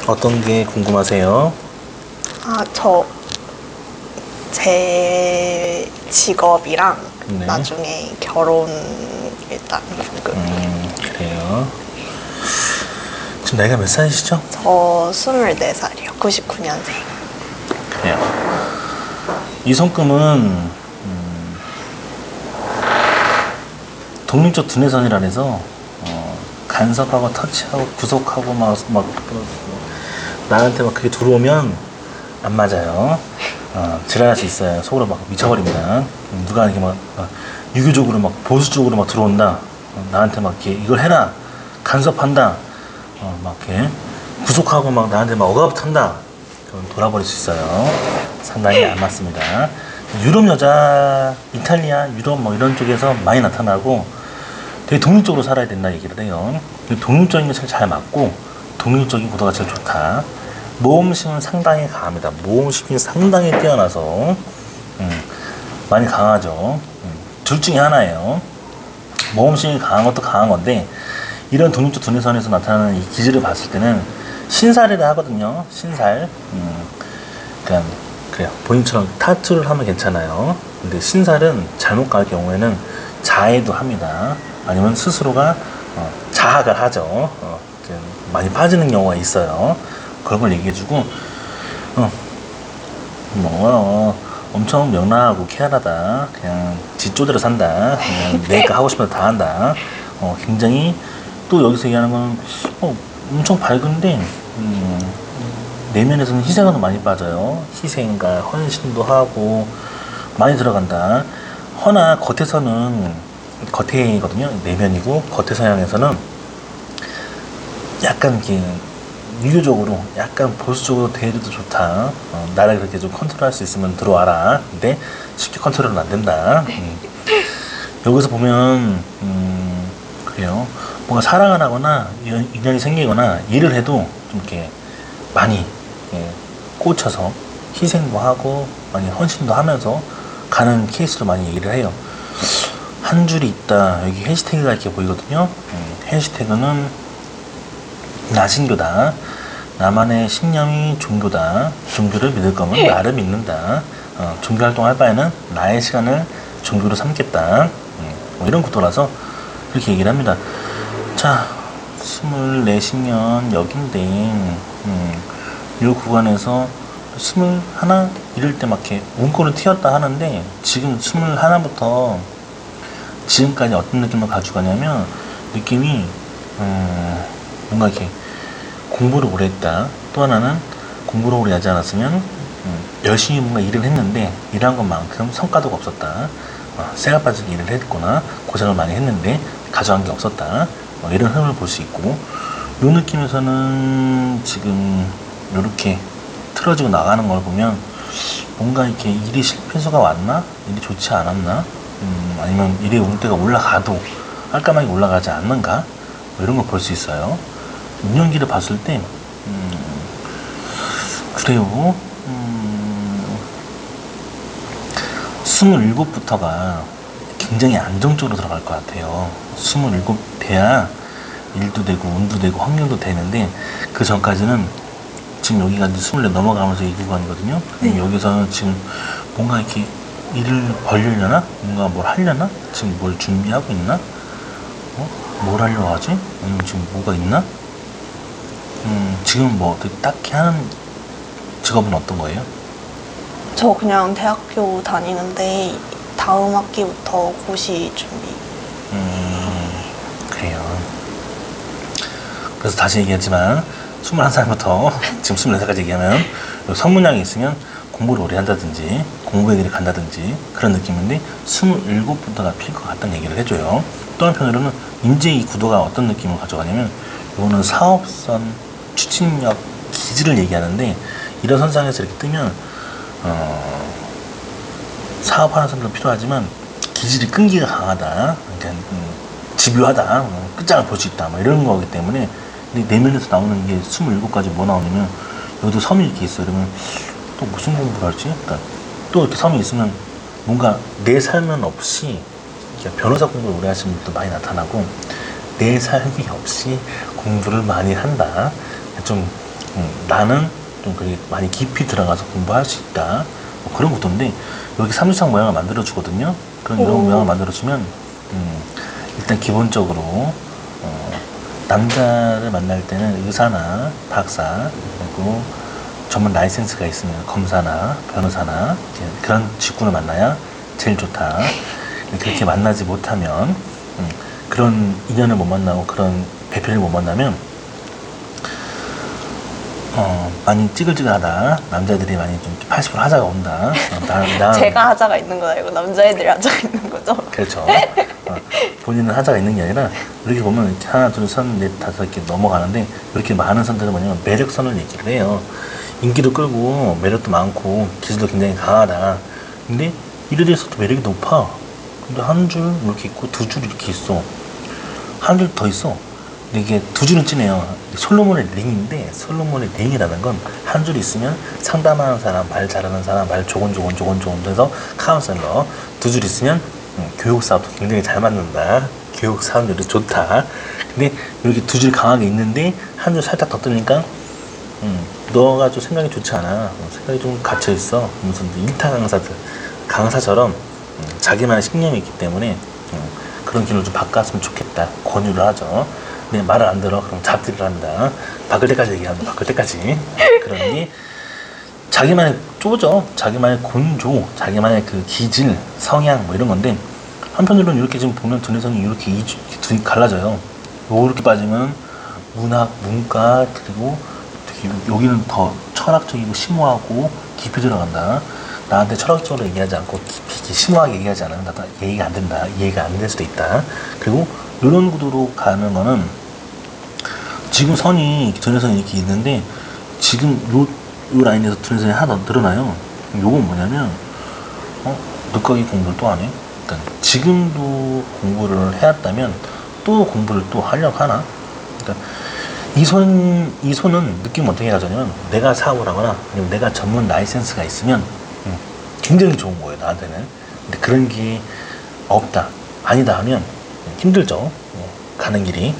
어떤 게 궁금하세요? 제 직업이랑 네. 나중에 결혼 일단 궁금해요. 그래요. 지금 나이가 몇 살이시죠? 저 24살이요. 99년생. 그래요. 이 손금은 독립적 두뇌선이라 해서 간섭하고 터치하고 구속하고 막 나한테 막 그게 들어오면 안 맞아요. 지랄할 수 있어요. 속으로 막 미쳐버립니다. 누가 이렇게 막 유교적으로 막 보수적으로 막 들어온다. 나한테 막 이렇게 이걸 해라. 간섭한다. 막 이렇게 구속하고 막 나한테 막 억압한다. 그럼 돌아버릴 수 있어요. 상당히 안 맞습니다. 유럽 여자, 이탈리아, 유럽 뭐 이런 쪽에서 많이 나타나고 되게 독립적으로 살아야 된다 얘기를 해요. 독립적인 게 제일 잘 맞고 독립적인 구도가 제일 좋다. 모험심은 상당히 강합니다. 모험심이 상당히 뛰어나서 많이 강하죠. 둘 중에 하나예요. 모험심이 강한 것도 강한 건데 이런 독립적 두뇌선에서 나타나는 이 기질을 봤을 때는 신살이라 하거든요. 신살. 그러니까 그래요. 본인처럼 타투를 하면 괜찮아요. 근데 신살은 잘못 갈 경우에는 자해도 합니다. 아니면 스스로가 자학을 하죠. 많이 빠지는 경우가 있어요. 그런 걸 얘기해주고 엄청 명랑하고 쾌활하다. 그냥 지 쪼대로 산다. 그냥 내가 하고 싶은 거 다 한다. 굉장히 또 여기서 얘기하는 건 엄청 밝은데 내면에서는 희생은 많이 빠져요. 희생과 헌신도 하고 많이 들어간다. 허나 겉에서는 겉에거든요. 내면이고 겉에 서양에서는 약간 이렇게 유교적으로 약간 보수적으로 대해도 좋다. 나를 그렇게 좀 컨트롤할 수 있으면 들어와라. 근데 쉽게 컨트롤은 안 된다. 여기서 보면 그래요. 뭔가 사랑을 하거나 인연이 생기거나 일을 해도 좀 이렇게 많이 꽂혀서 희생도 하고 많이 헌신도 하면서 가는 케이스로 많이 얘기를 해요. 한 줄이 있다. 여기 해시태그가 이렇게 보이거든요. 해시태그는 나신교다. 나만의 신념이 종교다. 종교를 믿을 거면 나를 믿는다. 종교활동 할 바에는 나의 시간을 종교로 삼겠다. 뭐 이런 구도라서 그렇게 얘기를 합니다. 자, 24시면 여긴데 이 구간에서 21 이럴 때 막 이렇게 문구를 튀었다 하는데 지금 21부터 지금까지 어떤 느낌을 가져가냐면 느낌이 뭔가 이렇게 공부를 오래 했다. 또 하나는 공부를 오래 하지 않았으면 열심히 뭔가 일을 했는데 일한 것만큼 성과도가 없었다. 쇠가 빠지게 일을 했거나 고생을 많이 했는데 가져간 게 없었다. 이런 흐름을 볼 수 있고 이 느낌에서는 지금 이렇게 틀어지고 나가는 걸 보면 뭔가 이렇게 일이 실패수가 왔나? 일이 좋지 않았나? 아니면 일이 올 때가 올라가도 깔끔하게 올라가지 않는가? 이런 걸 볼 수 있어요. 운영기를 봤을 때 그래요. 27부터가 굉장히 안정적으로 들어갈 것 같아요. 27 돼야 일도 되고 운도 되고 확률도 되는데 그 전까지는 지금 여기가 이제 24 넘어가면서 이 구간이거든요. 네. 여기서는 지금 뭔가 이렇게 일을 벌리려나? 뭔가 뭘 하려나? 지금 뭘 준비하고 있나? 뭘 하려고 하지? 아니면 지금 뭐가 있나? 지금 뭐 어떻게 딱히 하는 직업은 어떤 거예요? 저 그냥 대학교 다니는데 다음 학기부터 고시 준비. 그래요. 그래서 다시 얘기했지만 21살부터 지금 24살까지 얘기하면 성문양이 있으면 공부를 오래 한다든지 공부에 길을 간다든지 그런 느낌인데 27부터가 필 것 같다는 얘기를 해줘요. 또 한편으로는 이제 이 구도가 어떤 느낌을 가져가냐면 이거는 사업선 추진력 기질을 얘기하는데 이런 선상에서 이렇게 뜨면 사업하는 사람도 필요하지만 기질이 끈기가 강하다. 그러니까 집요하다. 끝장을 볼 수 있다. 뭐 이런 거기 때문에 근데 내면에서 나오는 게 27가지 뭐 나오냐면 여기도 섬이 이렇게 있어. 그러면 또 무슨 공부를 할지? 그러니까 또 이렇게 섬이 있으면 뭔가 내 삶은 없이 변호사 공부를 오래 하시는 분도 많이 나타나고 내 삶이 없이 공부를 많이 한다. 좀 나는 좀 그게 많이 깊이 들어가서 공부할 수 있다. 뭐 그런 구도인데 여기 삼주창 모양을 만들어 주거든요. 그런 이런 오. 모양을 만들어 주면 일단 기본적으로 남자를 만날 때는 의사나 박사 그리고 전문 라이센스가 있으면 검사나 변호사나 이제 그런 직군을 만나야 제일 좋다. 그렇게 만나지 못하면 그런 인연을 못 만나고 그런 배필을 못 만나면 많이 찌글찌글하다. 남자들이 많이 좀 80% 하자가 온다. 제가 하자가 있는 건 아니고 남자애들이 하자가 있는 거죠. 그렇죠. 본인은 하자가 있는 게 아니라 이렇게 보면 이렇게 하나, 둘, 셋, 넷, 다섯 이렇게 넘어가는데 이렇게 많은 선들은 뭐냐면 매력선을 얘기를 해요. 인기도 끌고 매력도 많고 기술도 굉장히 강하다. 근데 이래 돼서도 매력이 높아. 근데 한 줄 이렇게 있고 두 줄 이렇게 있어. 한 줄 더 있어. 근데 이게 두 줄은 진해요. 솔로몬의 링인데 솔로몬의 링이라는 건 한 줄 있으면 상담하는 사람, 말 잘하는 사람, 말 조곤조곤 해서 카운셀러. 두 줄 있으면 교육 사업도 굉장히 잘 맞는다. 교육 사업률이 좋다. 근데 이렇게 두 줄 강하게 있는데 한 줄 살짝 더 뜨니까 너가 좀 생각이 좋지 않아. 생각이 좀 갇혀 있어. 무슨 인타 강사처럼 자기만의 신념이 있기 때문에 그런 길로 좀 바꿨으면 좋겠다. 권유를 하죠. 근데 말을 안 들어. 그럼 잡들이를 한다. 바꿀 때까지 얘기한다. 바꿀 때까지. 그러니 자기만의 쪼죠. 자기만의 곤조, 자기만의 그 기질, 성향 뭐 이런 건데 한편으로는 이렇게 지금 보면 두뇌성이 이렇게 둘이 갈라져요. 이렇게 빠지면 문학, 문과 그리고 되게 여기는 더 철학적이고 심오하고 깊이 들어간다. 나한테 철학적으로 얘기하지 않고 깊이 심오하게 얘기하지 않으면 나도 이해가 안 된다. 이해가 안 될 수도 있다. 그리고 이런 구도로 가는 거는 지금 선이 두뇌선이 이렇게 있는데 지금 요 라인에서 두뇌선이 하나 더 늘어나요. 요건 뭐냐면 늦가기 공부를 또 하네. 그러니까 지금도 공부를 해왔다면 또 공부를 또 하려고 하나. 그러니까 이 손은 느낌 어떻게 가져냐면 내가 사업을 하거나 아니면 내가 전문 라이센스가 있으면 굉장히 좋은 거예요, 나한테는. 근데 그런 게 없다, 아니다 하면 힘들죠. 가는 길이.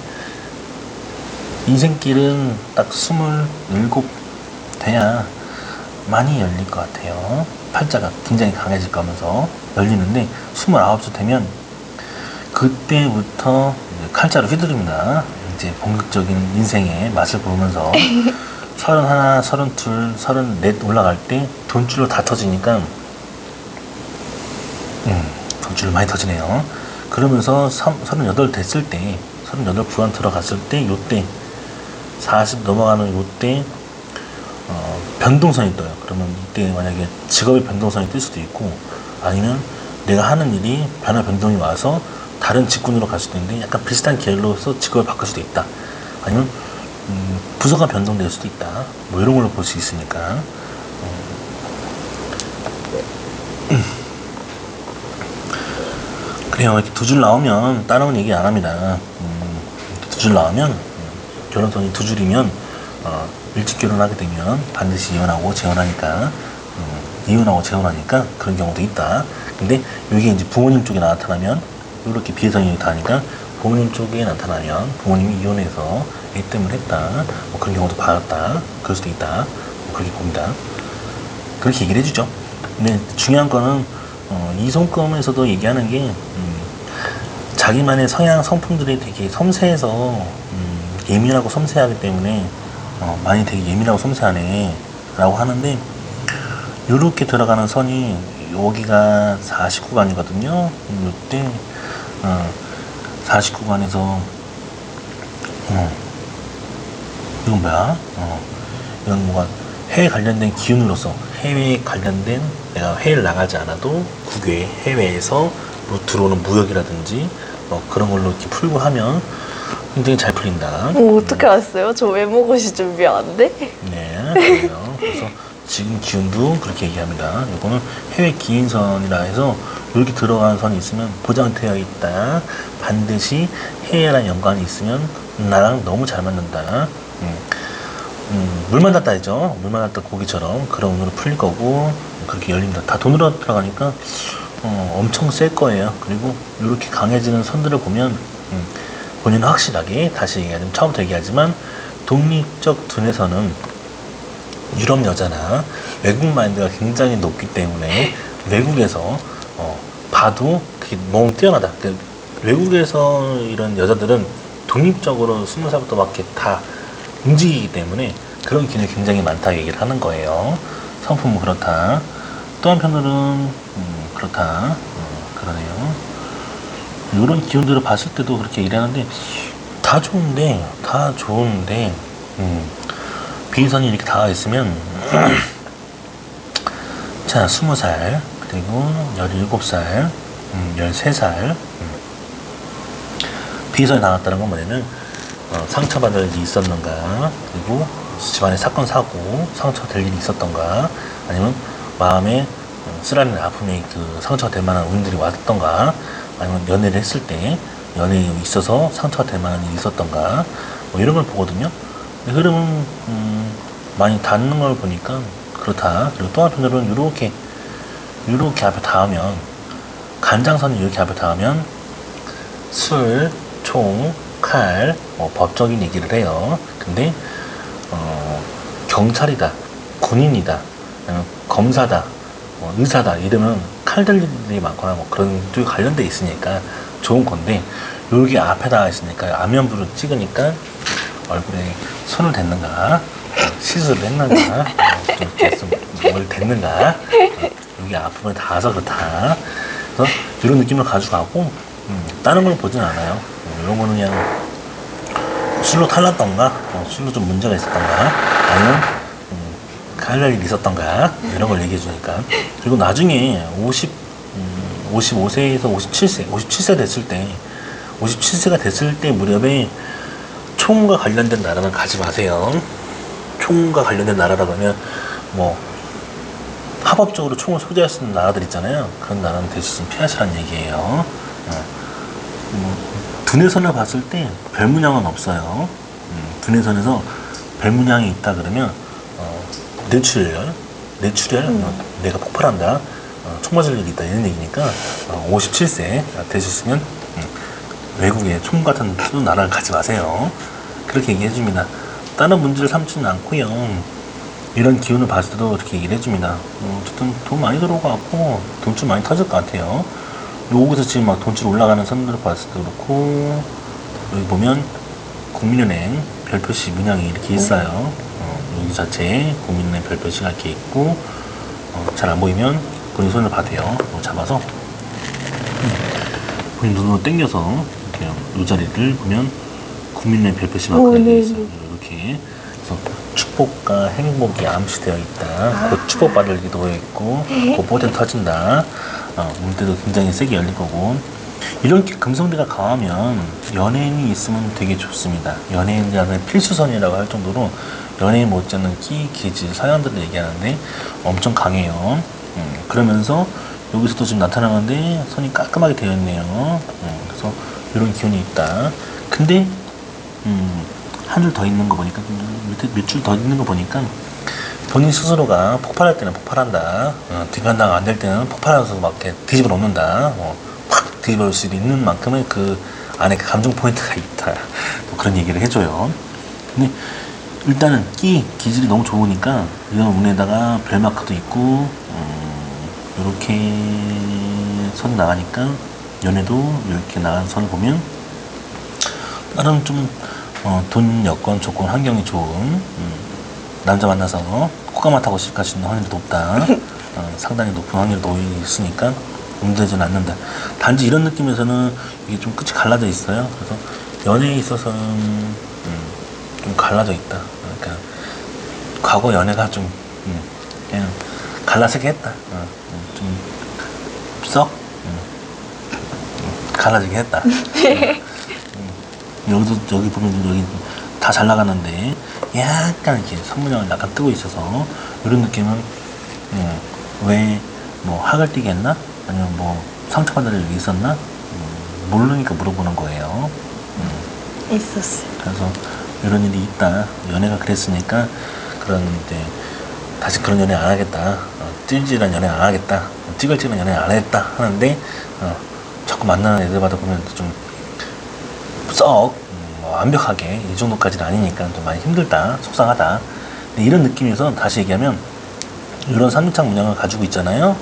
인생길은 딱 27 돼야 많이 열릴 것 같아요. 팔자가 굉장히 강해질 거면서 열리는데 29岁 되면 그때부터 이제 칼자루 휘두릅니다. 이제 본격적인 인생의 맛을 보면서 31, 32, 34 올라갈 때 돈줄로 다 터지니까 돈줄 많이 터지네요. 그러면서 38 됐을 때 38 부안 들어갔을 때 요때 40 넘어가는 요때 변동선이 떠요. 그러면 이때 만약에 직업의 변동선이 뜰 수도 있고 아니면 내가 하는 일이 변화 변동이 와서 다른 직군으로 갈 수도 있는데 약간 비슷한 계열로서 직업을 바꿀 수도 있다. 아니면 부서가 변동될 수도 있다. 뭐 이런 걸로 볼 수 있으니까. 그래요. 이렇게 두 줄 나오면 다른 건 얘기 안 합니다. 두 줄 나오면 결혼선이 두 줄이면 일찍 결혼하게 되면 반드시 이혼하고 재혼하니까 이혼하고 재혼하니까 그런 경우도 있다. 근데 이게 이제 부모님 쪽에 나타나면 이렇게 비해성이 다니까 부모님 쪽에 나타나면 부모님이 이혼해서 애 때문에 했다. 뭐 그런 경우도 받았다. 그럴 수도 있다. 뭐 그렇게 봅니다. 그렇게 얘기를 해주죠. 근데 중요한 거는 이 손금에서도 얘기하는 게 자기만의 성향 성품들이 되게 섬세해서 예민하고 섬세하기 때문에 많이 되게 예민하고 섬세하네 라고 하는데 요렇게 들어가는 선이 여기가 49간이거든요. 이때 49간에서 이건 뭐야? 이건 뭐가 해외 관련된 기운으로서 해외에 관련된 내가 해외를 나가지 않아도 국외 해외에서 뭐 들어오는 무역이라든지 그런 걸로 이렇게 풀고 하면 굉장히 잘 풀린다. 어떻게 아셨어요? 저 외모고시 준비하는데? 네, 그래요. 그래서 지금 기운도 그렇게 얘기합니다. 이거는 해외 기인선이라 해서 이렇게 들어가는 선이 있으면 보장되어 있다. 반드시 해외랑 연관이 있으면 나랑 너무 잘 맞는다. 물 만났다 했죠. 물 만났다 고기처럼 그런 운으로 풀릴 거고 그렇게 열립니다. 다 돈으로 들어가니까 엄청 셀 거예요. 그리고 이렇게 강해지는 선들을 보면 본인은 확실하게 다시 얘기하자면 처음부터 얘기하지만 독립적 둔에서는 유럽 여자나 외국 마인드가 굉장히 높기 때문에 외국에서 봐도 그게 너무 뛰어나다. 외국에서 이런 여자들은 독립적으로 20살부터 막 이렇게 다 움직이기 때문에 그런 기능이 굉장히 많다 얘기를 하는 거예요. 성품은 그렇다. 또 한편으로는 그렇다. 그러네요. 이런 기운들을 봤을 때도 그렇게 얘기를 하는데 다 좋은데 비인선이 이렇게 다가 있으면 자 20살 그리고 17살 13살 비인선이 나왔다는 건 뭐냐면 상처받을 일이 있었는가, 그리고 집안에 사건 사고 상처될 일이 있었던가, 아니면 마음에 쓰라린 아픔이 그 상처가 될 만한 운들이 왔던가, 아니면 연애를 했을 때 연애에 있어서 상처가 될 만한 일이 있었던가, 뭐 이런 걸 보거든요. 흐름은 많이 닿는 걸 보니까 그렇다. 그리고 또 한편으로는 이렇게 앞에 닿으면, 간장선이 이렇게 앞에 닿으면 술, 총, 칼, 뭐 법적인 얘기를 해요. 근데 경찰이다, 군인이다, 검사다, 의사다 이러면 칼들 일이 많거나 뭐 그런 쪽에 관련돼 있으니까 좋은 건데, 여기 앞에 닿아 있으니까 안면부를 찍으니까 얼굴에 손을 댔는가, 시술을 했는가, 좀 이렇게 뭘 댔는가, 여기 아픔에 닿아서 그렇다. 그래서 이런 느낌을 가져가고 다른 걸 보진 않아요. 이런 거는 그냥 술로 탈났던가, 술로 좀 문제가 있었던가, 아니면 칼날 일이 있었던가, 이런 걸 얘기해 주니까. 그리고 나중에 55세에서 57세 됐을 때, 57세가 됐을 때 무렵에 총과 관련된 나라는 가지 마세요. 총과 관련된 나라라고 하면 뭐 합법적으로 총을 소지할 수 있는 나라들 있잖아요. 그런 나라는 대신 피하시라는 얘기예요. 두뇌선을 봤을 때 별문양은 없어요. 두뇌선에서 별문양이 있다 그러면 뇌출혈, 뇌가 폭발한다, 총 맞을 일이 있다 이런 얘기니까 57세 되셨으면 외국에 총 같은 나라를 가지 마세요. 그렇게 얘기해 줍니다. 다른 문제를 삼지는 않고요. 이런 기운을 봤을 때도 이렇게 얘기를 해줍니다. 어쨌든 돈 많이 들어올 것 같고 돈줄 많이 터질 것 같아요. 여기서 지금 막 돈줄 올라가는 선들을 봤을 때 그렇고, 여기 보면 국민은행 별표시 문양이 이렇게 있어요. 여기 자체에 국민은행 별표시가 이렇게 있고, 잘 안 보이면 본인 손을 봐도요. 잡아서 본인 눈으로 당겨서 이렇게 이 자리를 보면 국민은행 별표시 마크가 있어요. 이렇게. 그래서 축복과 행복이 암시되어 있다. 곧 축복받을 기도 있고, 곧 뽀대 터진다. 문대도 굉장히 세게 열릴 거고, 이렇게 금성대가 강하면 연예인이 있으면 되게 좋습니다. 연예인이라는 필수선이라고 할 정도로 연예인 못지않는 끼, 기질, 사연들을 얘기하는데 엄청 강해요. 그러면서 여기서도 지금 나타나는데 선이 깔끔하게 되어 있네요. 그래서 이런 기운이 있다. 근데 한 줄 더 있는 거 보니까, 밑에 몇 줄 더 있는 거 보니까 본인 스스로가 폭발할 때는 폭발한다, 뒷간당 안 될 때는 폭발해서 막 이렇게 뒤집어 놓는다, 확 뒤집어 놓을 수 있는 만큼의 그 안에 감정 포인트가 있다, 뭐 그런 얘기를 해줘요. 근데 일단은 기질이 너무 좋으니까 이런 운에다가 별마크도 있고, 이렇게 선이 나가니까 연애도 이렇게 나가는 선을 보면 나름 좀 돈, 여건, 조건, 환경이 좋은 남자 만나서 호감을 타고 시집갈 수 있는 확률이 높다. 상당히 높은 확률이 놓여 있으니까 문제되지는 않는다. 단지 이런 느낌에서는 이게 좀 끝이 갈라져 있어요. 그래서 연애에 있어서는 좀 갈라져 있다. 그러니까 과거 연애가 좀 그냥 갈라지게 했다. 좀 썩 갈라지게 했다. 여기 보면 여기 다 잘 나가는데 약간 이렇게 선문양을 약간 뜨고 있어서, 이런 느낌은 왜 뭐 학을 뛰게 했나? 아니면 뭐 상처받을 일이 있었나? 모르니까 물어보는 거예요. 있었어요. 그래서 이런 일이 있다. 연애가 그랬으니까 그런 이제 다시 그런 연애 안 하겠다. 찌질한 연애 안 하겠다. 찌글찌글한 연애 안 하겠다 하는데 자꾸 만나는 애들마다 보면 좀 썩 뭐 완벽하게 이 정도까지는 아니니까 좀 많이 힘들다, 속상하다. 근데 이런 느낌에서 다시 얘기하면 이런 산유창 문양을 가지고 있잖아요.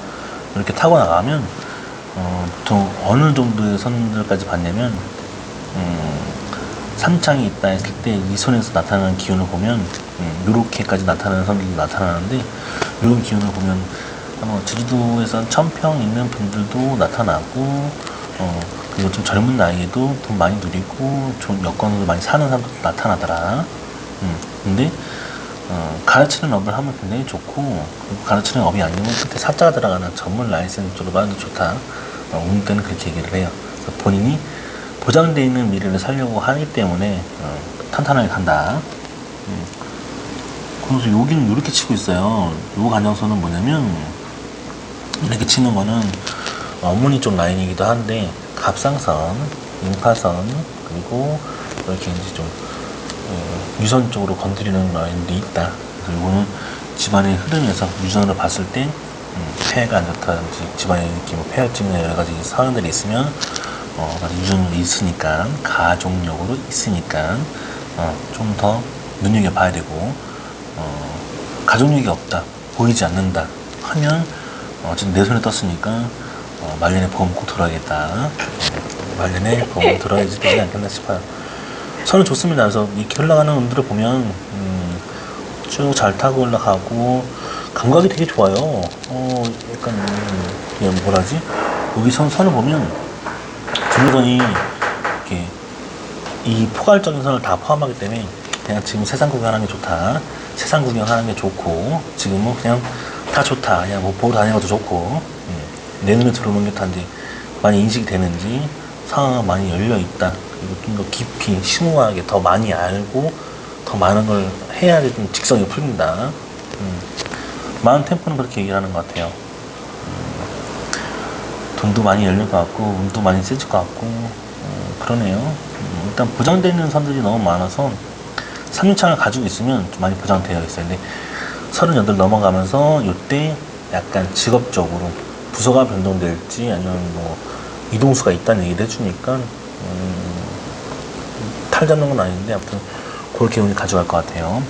이렇게 타고 나가면 보통 어느 정도의 선들까지 봤냐면 산창이 있다 했을 때 이 선에서 나타나는 기운을 보면 이렇게까지 나타나는 선들도 나타나는데 이런 기운을 보면 제주도에서 천평 있는 분들도 나타나고 그리고 좀 젊은 나이에도 돈 많이 누리고 좋은 여건으로 많이 사는 사람도 나타나더라. 근데 가르치는 업을 하면 굉장히 좋고 그리고 가르치는 업이 아니면 그때 사자가 들어가는 전문 라이센스로 봐도 좋다. 어느 때는 그렇게 얘기를 해요. 그래서 본인이 보장되어 있는 미래를 살려고 하기 때문에 탄탄하게 간다. 그래서 여기는 이렇게 치고 있어요. 요 간장선은 뭐냐면 이렇게 치는 거는 어머니 쪽 라인이기도 한데 갑상선, 임파선 그리고 이렇게 이제 좀 유선 쪽으로 건드리는 라인도 있다. 그래서 이거는 집안의 흐름에서 유전으로 봤을 때 폐가 안 좋다든지 집안에 이렇게 뭐 폐혈증이나 여러 가지 사항들이 있으면 유전으로 있으니까 가족력으로 있으니까 좀 더 눈여겨봐야 되고 가족력이 없다 보이지 않는다 하면 어쨌든 내 손에 떴으니까 말년에 보험 꼭 들어야겠다. 말년에 보험 들어야지 되지 않겠나 싶어요. 선은 좋습니다. 그래서 이렇게 흘러가는 운들을 보면 쭉 잘 타고 올라가고 감각이 되게 좋아요. 약간 그냥 뭐라지? 여기 선을 보면 두루선이 이렇게 이 포괄적인 선을 다 포함하기 때문에 그냥 지금 세상 구경하는 게 좋다. 세상 구경하는 게 좋고 지금은 그냥 다 좋다. 그냥 뭐 보러 다니는 것도 좋고 내 눈에 들어오는 게 다인지 많이 인식이 되는지 상황가 많이 열려 있다. 그리고 좀 더 깊이 심오하게 더 많이 알고 더 많은 걸 해야지 좀 직성이 풀린다. 마음 템포는 그렇게 얘기를 하는 것 같아요. 돈도 많이 열릴 것 같고 운도 많이 세질 것 같고 그러네요. 일단 보장되어 있는 선들이 너무 많아서 3륜창을 가지고 있으면 좀 많이 보장되어 있어요. 근데 38 넘어가면서 이때 약간 직업적으로 부서가 변동될지 아니면 뭐 이동수가 있다는 얘기를 해주니까 탈 잡는 건 아닌데 아무튼 그렇게 운이 가져갈 것 같아요.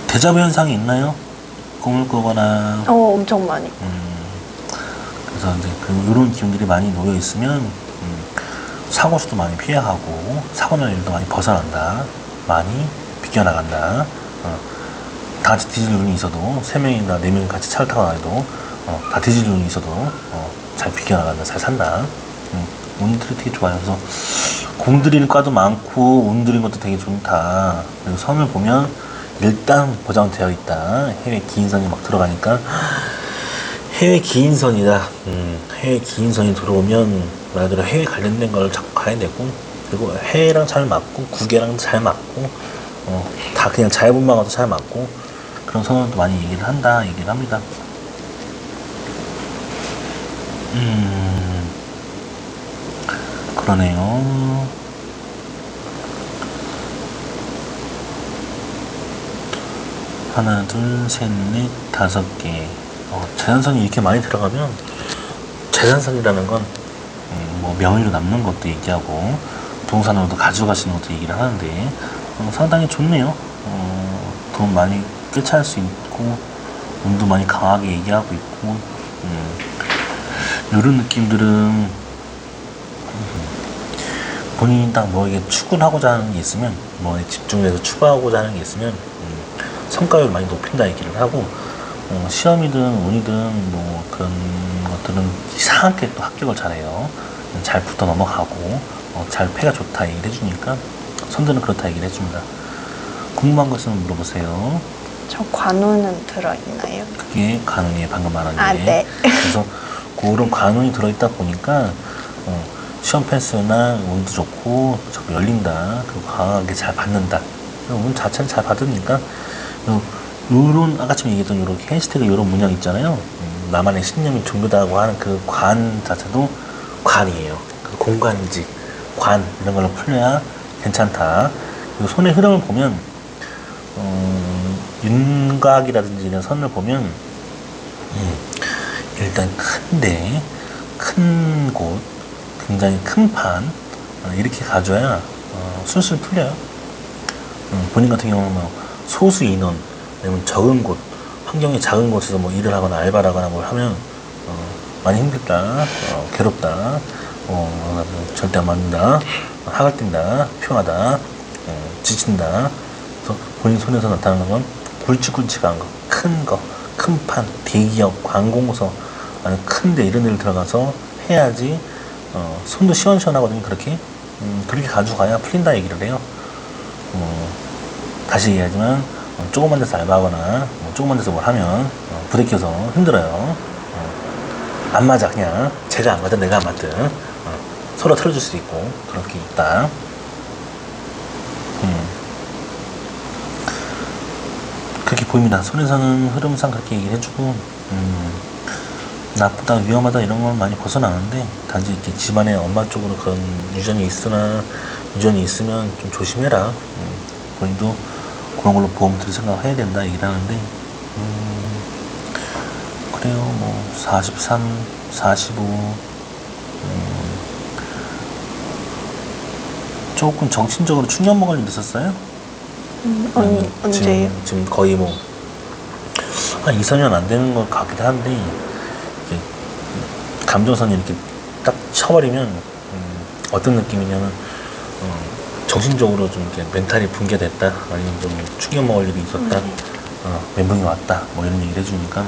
대자보 현상이 있나요? 꿈을 꾸거나 엄청 많이. 그래서 이제 이런 기운들이 많이 놓여 있으면 사고 수도 많이 피해가고 사고 날 일도 많이 벗어난다. 많이 비껴나간다. 다 같이 뒤질 운이 있어도 3명이나 4명이 같이 차를 타고 나도 다 뒤질 운이 있어도 잘 비껴나간다. 잘 산다. 운들이 되게 좋아요. 그래서 공들일 과도 많고 운들인 것도 되게 좋다. 그리고 선을 보면 일단 보장되어 있다. 해외 기인선이 막 들어가니까 해외 기인선이다. 해외 기인선이 들어오면 말 그대로 해외 관련된 걸 자꾸 가야 되고 그리고 해외랑 잘 맞고 국외랑 잘 맞고 다 그냥 자유분방하도 잘 맞고 그런 선언도 많이 얘기를 한다. 얘기를 합니다. 그러네요. 하나, 둘, 셋, 넷, 5개. 재산선이 이렇게 많이 들어가면 재산선이라는 건 뭐 명의로 남는 것도 얘기하고 부동산으로도 가져가시는 것도 얘기를 하는데 상당히 좋네요. 돈 많이 꿰차할 수 있고 운도 많이 강하게 얘기하고 있고 이런 느낌들은 본인이 딱 뭐에게 추구하고자 하는 게 있으면 뭐에 집중해서 추구하고자 하는 게 있으면 성과를 많이 높인다 얘기를 하고 시험이든 운이든 뭐 그런 것들은 이상하게 또 합격을 잘해요. 잘 붙어 넘어가고 잘 패가 좋다 얘기를 해주니까 선들은 그렇다 얘기를 해줍니다. 궁금한 거 있으면 물어보세요. 저 관우는 들어있나요? 그게 관운이에요. 방금 말한 게. 아, 네. 그래서 그런 관운이 들어있다 보니까 시험 패스나 운도 좋고 자꾸 열린다. 그리고 강하게 잘 받는다. 운 자체를 잘 받으니까 요런 아까처럼 얘기했던 요런 해시태그 요런 문양 있잖아요. 나만의 신념이 종교다고 하는 그 관 자체도 관이에요. 그 공간지, 관 이런 걸로 풀려야 괜찮다. 그리고 손의 흐름을 보면 윤곽이라든지 이런 선을 보면 일단 큰데 큰 곳, 굉장히 큰 판, 이렇게 가져야 술술 풀려요. 본인 같은 경우는 뭐 소수 인원, 아니면 적은 곳, 환경이 작은 곳에서 뭐 일을 하거나 알바를 하거나 뭘 하면 많이 힘들다, 괴롭다, 절대 안 맞는다, 학을 뛴다, 피곤하다, 지친다. 그래서 본인 손에서 나타나는 건 굵직굵직한 거, 큰 거, 큰 판, 대기업, 관공서, 아니 큰데 이런 데를 들어가서 해야지 손도 시원시원하거든요. 그렇게 가져가야 풀린다 얘기를 해요. 다시 얘기하지만 조그만 데서 알바하거나 조그만 데서 뭘 하면 부대껴서 힘들어요. 안 맞아. 그냥 제가 안 맞든 내가 안 맞든 서로 틀어줄 수 있고 그런 게 있다. 그렇게 보입니다. 손에서는 흐름상 그렇게 얘기를 해주고 나쁘다, 위험하다 이런 건 많이 벗어나는데 단지 이렇게 집안에 엄마 쪽으로 그런 유전이 있으면 좀 조심해라. 본인도 그런 걸로 보험 들을 생각을 해야 된다 얘기를 하는데 그래요. 뭐 43, 45 조금 정신적으로 충격 먹을 일 있었어요? 언제요? 지금 거의 뭐 한 2, 4년 안 되는 것 같기도 한데 이게 감정선이 이렇게 딱 쳐버리면 어떤 느낌이냐면 정신적으로 좀 이렇게 멘탈이 붕괴됐다, 아니면 좀 충격 먹을 일이 있었다, 멘붕이 왔다, 뭐 이런 얘기를 해주니까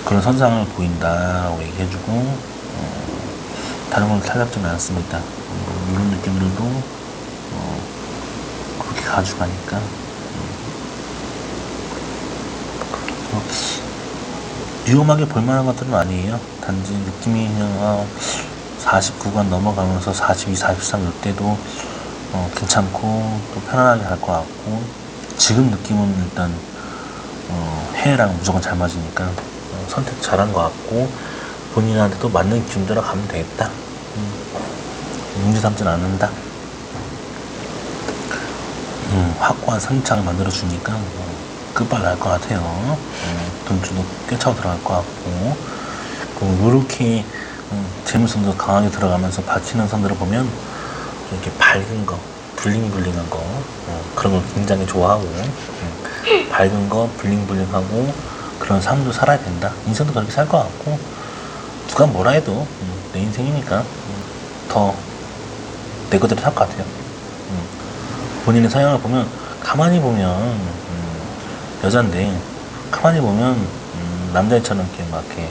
그런 선상을 보인다라고 얘기해주고 다른 건 탈락지는 않습니다. 이런 느낌으로도 그렇게 가져가니까 위험하게 볼만한 것들은 아니에요. 단지 느낌이 그냥 49간 넘어가면서 42, 43 이때도 괜찮고 또 편안하게 갈 것 같고, 지금 느낌은 일단 해랑 무조건 잘 맞으니까 선택 잘한 것 같고 본인한테도 맞는 기운대로 가면 되겠다. 문제 삼지는 않는다. 확고한 선창을 만들어 주니까 끝발 날 것 같아요. 돈줄도 꿰차고 들어갈 것 같고, 이렇게 재물선도 강하게 들어가면서 박히는 선들을 보면 이렇게 밝은 거, 블링블링한 거, 그런 걸 굉장히 좋아하고, 밝은 거, 블링블링하고 그런 삶도 살아야 된다. 인생도 그렇게 살 것 같고, 누가 뭐라 해도 내 인생이니까 더 내 것대로 살 것 같아요. 본인의 성향을 보면, 가만히 보면 여잔데 가만히 보면 남자애처럼 이렇게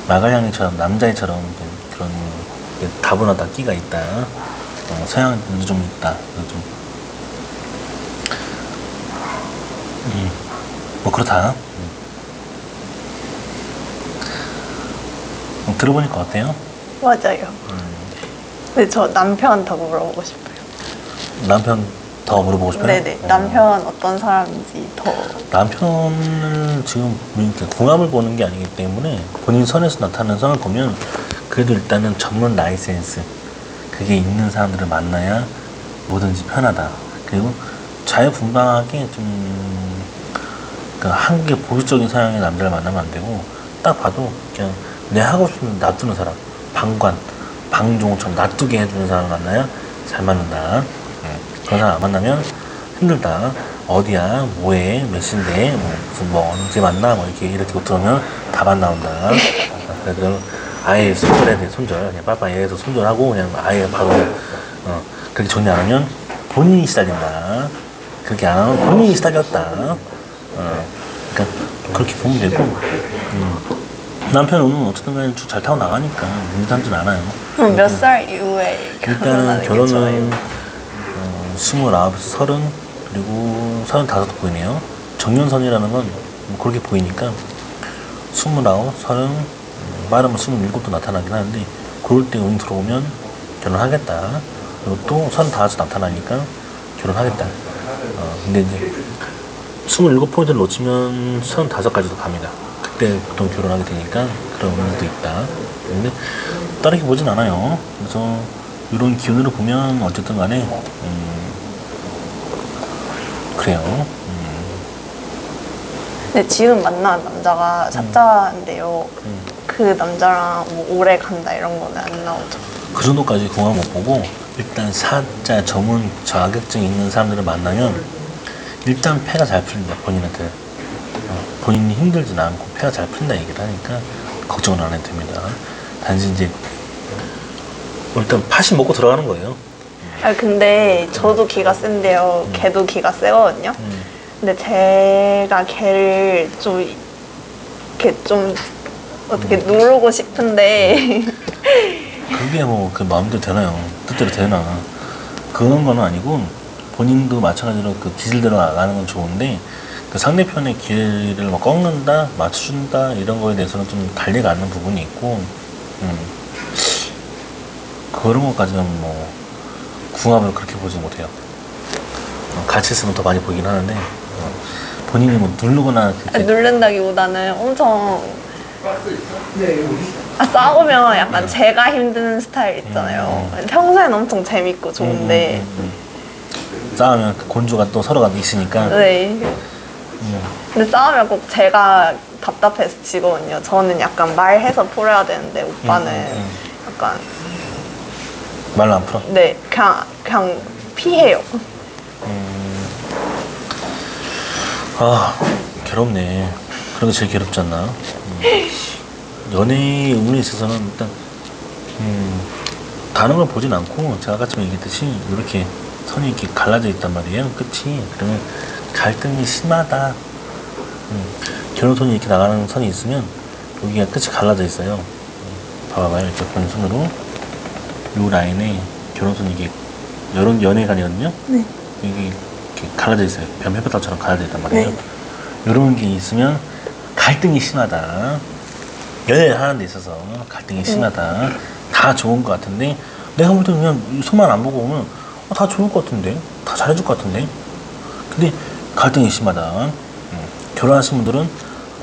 마갈량이처럼 남자애처럼 그런 다분하다, 끼가 있다, 성향도 좀 있다. 좀 뭐 그렇다. 들어보니까 어때요? 맞아요. 근데 저 남편 더 물어보고 싶어요. 남편 더 물어보고 싶어요? 네네. 남편 어떤 사람인지 더. 남편은 지금 이렇게 궁합을 보는 게 아니기 때문에 본인 선에서 나타나는 성을 보면 그래도 일단은 전문 라이센스 그게 있는 사람들을 만나야 뭐든지 편하다. 그리고 자유분방하게 좀 한국의 보수적인 서양의 남자를 만나면 안 되고, 딱 봐도 그냥 내 하고 싶은 놔두는 사람, 방관, 방종처럼 놔두게 해주는 사람을 만나야 잘 맞는다. 그런 사람 안 만나면 힘들다. 어디야, 뭐해, 몇 시인데, 뭐 언제 만나, 뭐 이렇게 들으면 답 안 나온다. 그래서 아예 손절해야 돼. 손절. 그냥 빠빠이에서 손절하고 그냥 아예 바로 그렇게 정리 안 하면 본인이 시달린다. 그렇게 안 하면 본인이 시달렸다. 그러니까 그렇게 보면 되고, 남편은 어쨌든 간에 잘 타고 나가니까 문제삼진 않아요. 그럼 몇 살 이후에 일단은 결혼하는 게 결혼은 좋아요? 29에서 30, 그리고 35도 보이네요. 정년선이라는 건 그렇게 보이니까 29, 30, 빠르면 27도 나타나긴 하는데, 그럴 때 운 들어오면 결혼하겠다. 그리고 또 35도 나타나니까 결혼하겠다. 근데 이제 27포인트를 놓치면 35까지도 갑니다. 그때 보통 결혼하게 되니까 그런 운도 있다. 근데 다르게 보진 않아요. 그래서 이런 기운으로 보면 어쨌든 간에 그래요. 근데 지금 만난 남자가 사자인데요. 그 남자랑 뭐 오래 간다 이런 거는 안 나오죠. 그 정도까지 궁합 못 보고 일단 사자 전문 자격증 있는 사람들을 만나면 일단 폐가 잘 풀린다 본인한테. 본인이 힘들진 않고 폐가 잘 풀린다 얘기를 하니까 걱정을 안 해도 됩니다. 단지 이제 일단 팥이 먹고 들어가는 거예요. 아 근데 저도 기가 센데요. 걔도 기가 세거든요. 음. 근데 제가 걔를 좀 이렇게 좀 어떻게 누르고 싶은데 그게 뭐 그 마음대로 되나요? 뜻대로 되나? 그런 건 아니고 본인도 마찬가지로 그 기질대로 나가는 건 좋은데 그 상대편의 기회를 뭐 꺾는다, 맞춰준다 이런 거에 대해서는 좀 달리가 않는 부분이 있고 그런 것까지는 뭐 궁합을 그렇게 보지 못해요. 같이 있으면 더 많이 보이긴 하는데 본인이 뭐 누르거나 그렇게 누른다기보다는 엄청 싸우면 약간 제가 힘든 스타일 있잖아요. 평소에는 엄청 재밌고 좋은데 싸우면 그 곤주가 또 서로가 있으니까 네. 근데 싸우면 꼭 제가 답답해서 지거든요. 저는 약간 말해서 풀어야 되는데 오빠는 약간 말로 안 풀어. 네 그냥 피해요. 아 괴롭네. 그런 게 제일 괴롭지 않나? 연애 운에 있어서는 일단 다른 걸 보진 않고 제가 아까 좀 얘기했듯이 이렇게 선이 이렇게 갈라져 있단 말이에요. 끝이. 그러면 갈등이 심하다. 결혼선이 이렇게 나가는 선이 있으면 여기가 끝이 갈라져 있어요. 봐봐요. 이렇게 본 손으로 요 라인에 결혼선이 이게 여러 연애관이거든요. 네. 여기 이렇게 갈라져 있어요. 뱀페퍼탑처럼 갈라져 있단 말이에요. 네. 이런 게 있으면 갈등이 심하다. 연애를 하는 데 있어서 갈등이 심하다. 다 좋은 것 같은데 내가 볼 때 그냥 손만 안 보고 오면 다 좋을 것 같은데 다 잘해줄 것 같은데 근데 갈등이 심하다. 결혼하신 분들은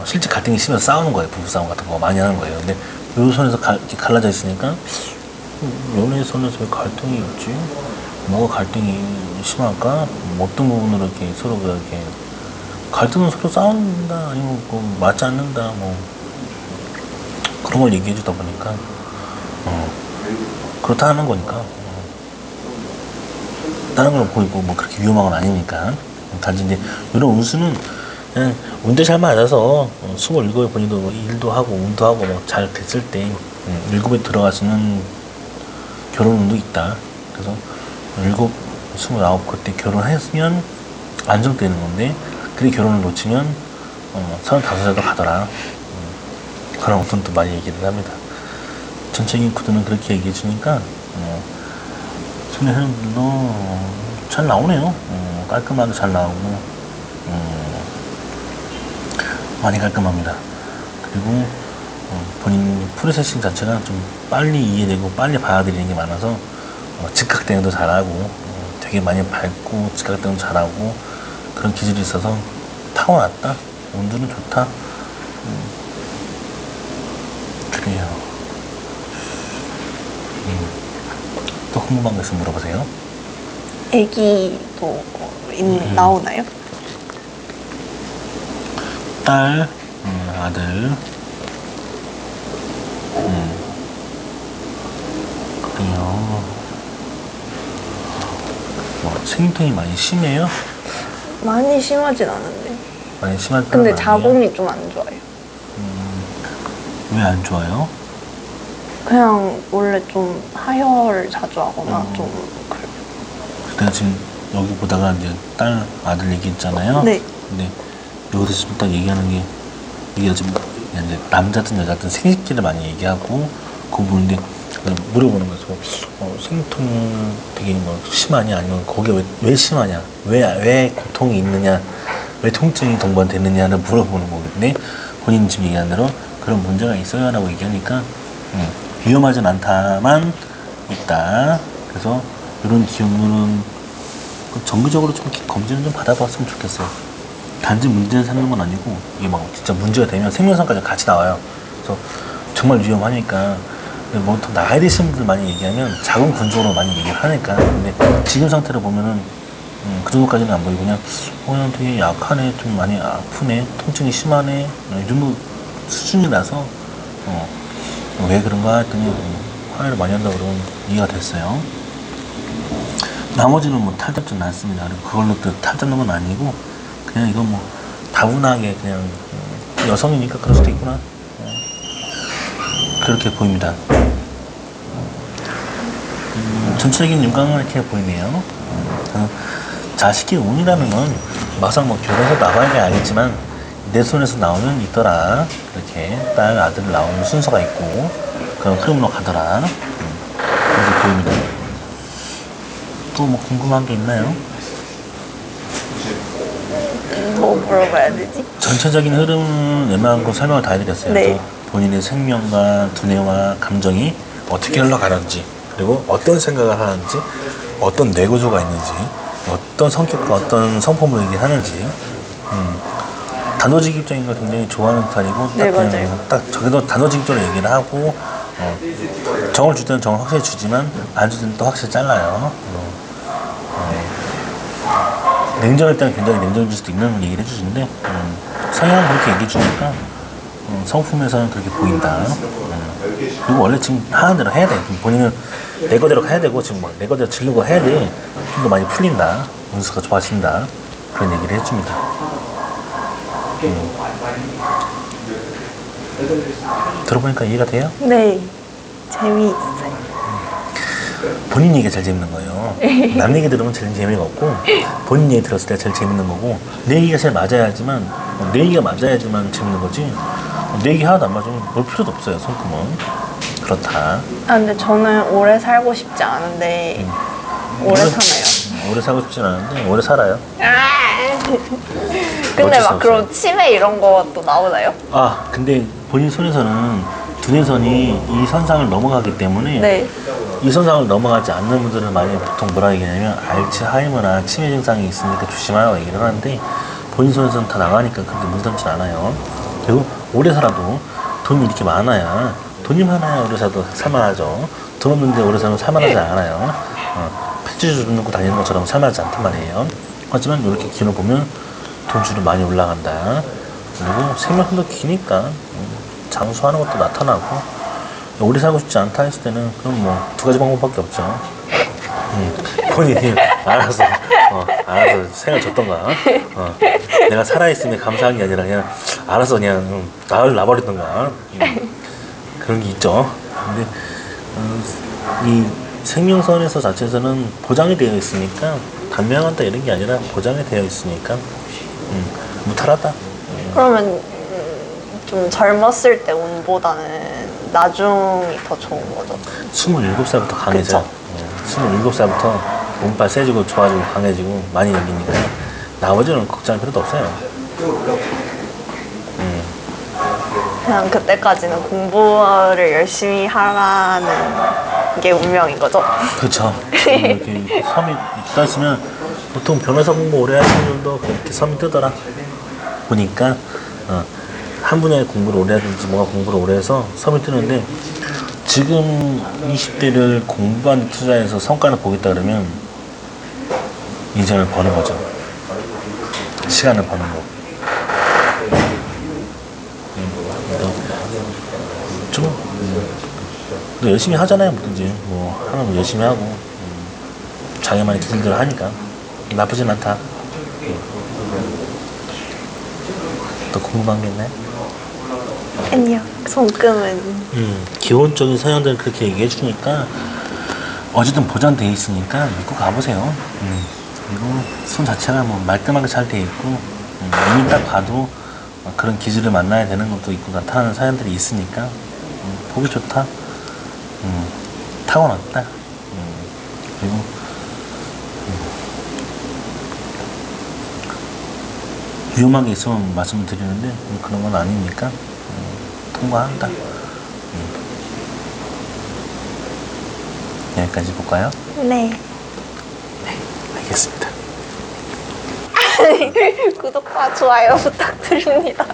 실제 갈등이 심해서 싸우는 거예요. 부부싸움 같은 거 많이 하는 거예요. 근데 요 선에서 이렇게 갈라져 있으니까 연애 선에서 왜 갈등이 있지? 뭐가 갈등이 심할까? 뭐 어떤 부분으로 이렇게 서로가 이렇게 갈등은 서로 싸운다 아니면 뭐 맞지 않는다 뭐 그런 걸 얘기해 주다 보니까 그렇다 하는 거니까 다른 걸 보이고 뭐 그렇게 위험한 건 아니니까 단지 이제 이런 운수는 그냥 운도 잘 맞아서 27에 본인도 뭐 일도 하고 운도 하고 뭐 잘 됐을 때 7에 들어가시는 결혼 운도 있다. 그래서 7, 29 그때 결혼했으면 안정되는 건데 그게 결혼을 놓치면 35살도 가더라. 그런 것들은 또 많이 얘기를 합니다. 전체적인 구도는 그렇게 얘기해 주니까 손의 사람들도 잘 나오네요. 깔끔하게 잘 나오고 많이 깔끔합니다. 그리고 본인 프로세싱 자체가 좀 빨리 이해되고 빨리 받아들이는 게 많아서 즉각 대응도 잘하고 되게 많이 밝고 즉각 대응 잘하고 그런 기질이 있어서 타고났다. 운주는 좋다. 그래요. 또 궁금한 거 있으면 물어보세요. 애기도 나오나요? 딸, 아들. 그래요. 뭐 생통이 많이 심해요? 많이 심하진 않은데. 많이 심할 근데 때는 자궁이 좀 안 좋아요. 왜 안 좋아요? 그냥 원래 좀 하혈 자주 하거나 좀 그래요. 내가 지금 여기 보다가 이제 딸, 아들 얘기했잖아요. 네. 근데 여기서 지금 딱 얘기하는 게 이게 지금 이제 남자든 여자든 생식기를 많이 얘기하고 그 부분인데 물어보는 거죠. 생통 되게 뭐 심하냐 아니면 거기에 왜 심하냐 왜 고통이 있느냐 왜 통증이 동반되느냐를 물어보는 거거든요. 본인이 지금 얘기한 대로 그런 문제가 있어요 라고 얘기하니까 위험하진 않다만 있다. 그래서 이런 기업물은 정기적으로 좀 검진을 좀 받아봤으면 좋겠어요. 단지 문제를 삼는 건 아니고 이게 막 진짜 문제가 되면 생명상까지 같이 나와요. 그래서 정말 위험하니까 뭐 더 나이 드신 분들 많이 얘기하면 자궁 근종으로 많이 얘기를 하니까 근데 지금 상태로 보면은 그 정도까지는 안 보이고 그냥 되게 약하네 좀 많이 아프네 통증이 심하네 이 정도 수준이라서 왜 그런가 했더니 화해를 많이 한다 그러면 이해가 됐어요. 나머지는 뭐 탈잡지 않습니다. 그리고 그걸로 또 탈잡는 건 아니고 그냥 이건 뭐 다분하게 그냥 여성이니까 그럴 수도 있구나. 그렇게 보입니다. 전체적인 윤곽은 이렇게 보이네요. 자식의 운이라는 건 막상 뭐 결혼해서 나가야 알겠지만 내 손에서 나오면 있더라. 이렇게 딸, 아들 나오는 순서가 있고 그런 흐름으로 가더라. 이렇게 보입니다. 또 뭐 궁금한 게 있나요? 뭐 물어봐야 되지? 전체적인 흐름은 웬만한 거 설명을 다 해드렸어요. 네. 본인의 생명과 두뇌와 감정이 어떻게 흘러가는지, 그리고 어떤 생각을 하는지, 어떤 뇌구조가 있는지, 어떤 성격과 어떤 성품을 얘기하는지, 단도직입적인 걸 굉장히 좋아하는 스타일이고, 네, 그냥 맞아요. 딱 저기도 단도직입적으로 얘기를 하고, 정을 줄 때는 정을 확실히 주지만, 안 줄 때는 또 확실히 잘라요. 냉정할 때는 굉장히 냉정해질 수도 있는 얘기를 해주시는데, 성향은 그렇게 얘기해 주니까, 성품에서는 그렇게 보인다. 그리고 원래 지금 하는 대로 해야 돼. 본인은 내 거대로 해야 되고, 지금 내 거대로 지르고 해야 돼. 좀 더 많이 풀린다. 운수가 좋아진다. 그런 얘기를 해줍니다. 들어보니까 이해가 돼요? 네. 재미있어요. 본인 얘기가 제일 재밌는 거예요. 남 얘기 들으면 제일 재미가 없고, 본인 얘기 들었을 때 제일 재밌는 거고, 내 얘기가 제일 맞아야지만, 내 얘기가 맞아야지만 재밌는 거지, 내 얘기 하나도 안 맞으면 볼 필요도 없어요, 손금은. 그렇다. 아, 근데 저는 오래 살고 싶지 않은데, 오래 사나요? 오래 살고 싶진 않은데, 오래 살아요. 근데 어쩔 수 막 그럼 치매 이런 것도 나오나요? 아, 근데 본인 손에서는 두뇌선이 이 선상을 넘어가기 때문에, 네. 이 선상을 넘어가지 않는 분들은 많이 보통 뭐라 얘기하냐면 알츠하이머나 치매 증상이 있으니까 조심하라고 얘기를 하는데, 본인 손에서는 다 나가니까 그렇게 문제되지 않아요. 그리고 오래 살아도 돈이 이렇게 많아야, 돈이 많아야 오래 살아도 살만하죠. 돈 없는데 오래 살면 살만하지 않아요. 폐지주 넣고 다니는 것처럼 살만하지 않단 말이에요. 하지만 이렇게 기운을 보면 돈줄은 많이 올라간다. 그리고 생명도 기니까 장수하는 것도 나타나고, 오래 살고 싶지 않다 했을 때는 그럼 뭐 두 가지 방법밖에 없죠. 본인이 알아서 생을 줬던가, 내가 살아있음에 감사한 게 아니라 그냥 알아서 그냥 나를 놔버리던가, 그런 게 있죠. 근데 이 생명선에서 자체에서는 보장이 되어 있으니까, 단명한다 이런 게 아니라 보장이 되어 있으니까 무탈하다. 그러면 좀 젊었을 때 운보다는 나중이 더 좋은 거죠. 27살부터 강해져. 27살부터 몸빨 세지고 좋아지고 강해지고 많이 열리니까 나머지는 걱정할 필요도 없어요. 그냥 그때까지는 공부를 열심히 하라는 게 운명인 거죠. 그렇죠. 이렇게 섬이 있다 있으면 보통 변호사 공부 오래 하시는 분도 그렇게 섬이 뜨더라. 보니까 한 분야의 공부를 오래 하든지 뭐가 공부를 오래 해서 섬이 뜨는데, 지금 20대를 공부한 투자해서 성과를 보겠다 그러면 인생을 버는 거죠. 시간을 버는 거. 너 열심히 하잖아요, 뭐든지. 뭐 하면 뭐 열심히 하고, 자기만의 기술들을 하니까 나쁘진 않다. 또 궁금한 게 있나요? 아니요. 손금은 기본적인 서양들은 그렇게 얘기해 주니까 어쨌든 보장돼 있으니까 믿고 가보세요. 그리고 손 자체가 뭐 말끔하게 잘 돼 있고, 이미 딱 봐도 그런 기질을 만나야 되는 것도 있고 나타나는 사연들이 있으니까 보기 좋다. 타고났다. 그리고 위험한 게 있으면 말씀을 드리는데 그런 건 아니니까 통과한다. 여기까지 볼까요? 네. 알겠습니다. 구독과 좋아요 부탁드립니다.